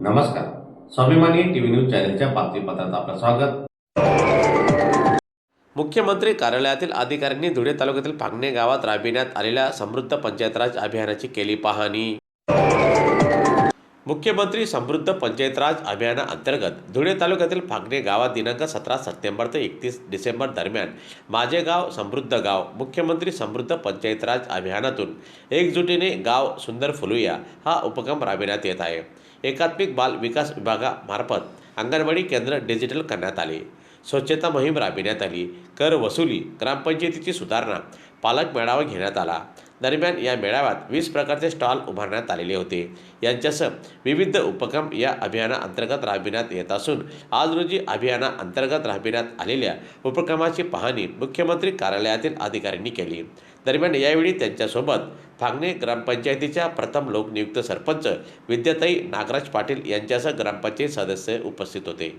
नमस्कार. स्वाभिमानी TV news चॅनलच्या बातमीपत्रात आपलं स्वागत. मुख्यमंत्री कार्यालयातील अधिकाऱ्यांनी धुळे तालुक्यातील फागणे गावात राबविण्यात आलेल्या समृद्ध पंचायत राज अभियानाची केली पाहणी. मुख्यमंत्री समृद्ध पंचायत राज अभियानाअंतर्गत धुळे तालुक्यातील फागणे गावात दिनांक 17 सप्टेंबर ते 31 डिसेंबर दरम्यान माझे गाव समृद्ध गाव मुख्यमंत्री समृद्ध पंचायत राज अभियानातून एकजुटीने गाव सुंदर फुलूया हा उपक्रम राबविण्यात येत आहे. एकात्मिक बाल विकास विभागामार्फत अंगणवाडी केंद्र डिजिटल करण्यात आले. स्वच्छता मोहीम राबविण्यात आली. कर वसुली, ग्रामपंचायतीची सुधारणा, पालक मेळावा घेण्यात आला. दरम्यान या मेळाव्यात 20 प्रकारचे स्टॉल उभारण्यात आलेले होते. यांच्यासह विविध उपक्रम या अभियानाअंतर्गत राबविण्यात येत असून आज रोजी अभियानाअंतर्गत राबविण्यात आलेल्या उपक्रमाची पाहणी मुख्यमंत्री कार्यालयातील अधिकाऱ्यांनी केली. दरम्यान यावेळी त्यांच्यासोबत फागणे ग्रामपंचायतीच्या प्रथम लोकनियुक्त सरपंच विद्याताई नागराज पाटील यांच्यासह ग्रामपंचायत सदस्य उपस्थित होते.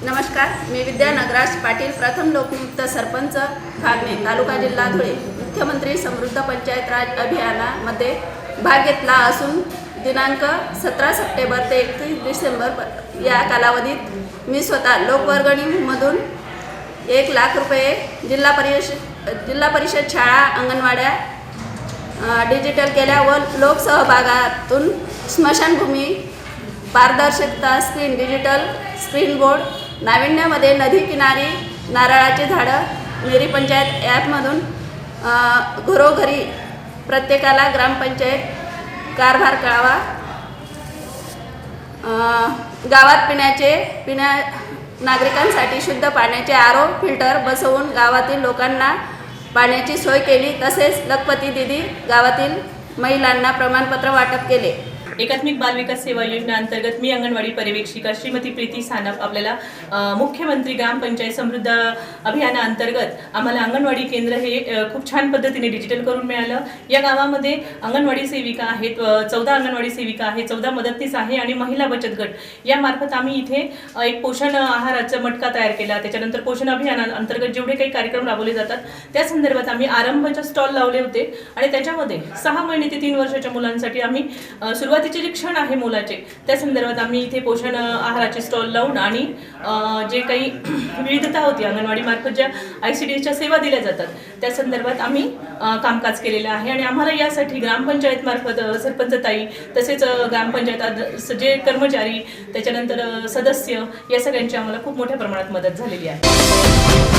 नमस्कार, मी विद्या नागराज पाटील, प्रथम लोकनियुक्त सरपंच फागणे, तालुका जिल्हा धुळे. मुख्यमंत्री समृद्ध पंचायत राज अभियानामध्ये भाग घेतला असून दिनांक 17 सप्टेंबर ते 31 डिसेंबर या कालावधीत मी स्वतः लोकवर्गणीमधून 1 लाख रुपये जिल्हा परिषद शाळा अंगणवाड्या डिजिटल केल्या व लोकसहभागातून स्मशानभूमी, पारदर्शकता स्क्रीन, डिजिटल स्क्रीन बोर्ड, नाविन्यामध्ये नदी किनारी नारळाची झाडं, मेरी पंचायत ॲपमधून घरोघरी प्रत्येकाला ग्रामपंचायत कारभार कळावा, गावात नागरिकांसाठी शुद्ध पाण्याचे आरो फिल्टर बसवून गावातील लोकांना पाण्याची सोय केली. तसेच लखपती दिदी गावातील महिलांना प्रमाणपत्र वाटप केले. एकात्मिक बाल विकास सेवा योजना अंतर्गत मी अंगणवाडी पर्यवेक्षिका श्रीमती प्रीती सानप आपल्याला मुख्यमंत्री ग्रामपंचायत समृद्ध अभियानाअंतर्गत आम्हाला अंगणवाडी केंद्र हे खूप छान पद्धतीने डिजिटल करून मिळालं. या गावामध्ये अंगणवाडी सेविका आहेत, 14 अंगणवाडी सेविका आहेत, 14 मदतनीस आहे आणि महिला बचत गट यामार्फत आम्ही इथे एक पोषण आहाराचा मटका तयार केला. त्याच्यानंतर पोषण अभियानाअंतर्गत जेवढे काही कार्यक्रम राबवले जातात त्या संदर्भात आम्ही आरंभाचे स्टॉल लावले होते आणि त्याच्यामध्ये 6 महिने ते 3 वर्षाच्या मुलांसाठी आम्ही सुरुवातीचे जे क्षण आहे मुलाचे त्या संदर्भात आम्ही इथे पोषण आहाराचे स्टॉल लावून आणि जे काही विविधता होती अंगणवाडी मार्फत ज्या ICDSच्या सेवा दिल्या जातात त्या संदर्भात आम्ही कामकाज केलेलं आहे. आणि आम्हाला यासाठी ग्रामपंचायत मार्फत सरपंचताई तसेच ग्रामपंचायत जे कर्मचारी त्याच्यानंतर सदस्य या सगळ्यांची आम्हाला खूप मोठ्या प्रमाणात मदत झालेली आहे.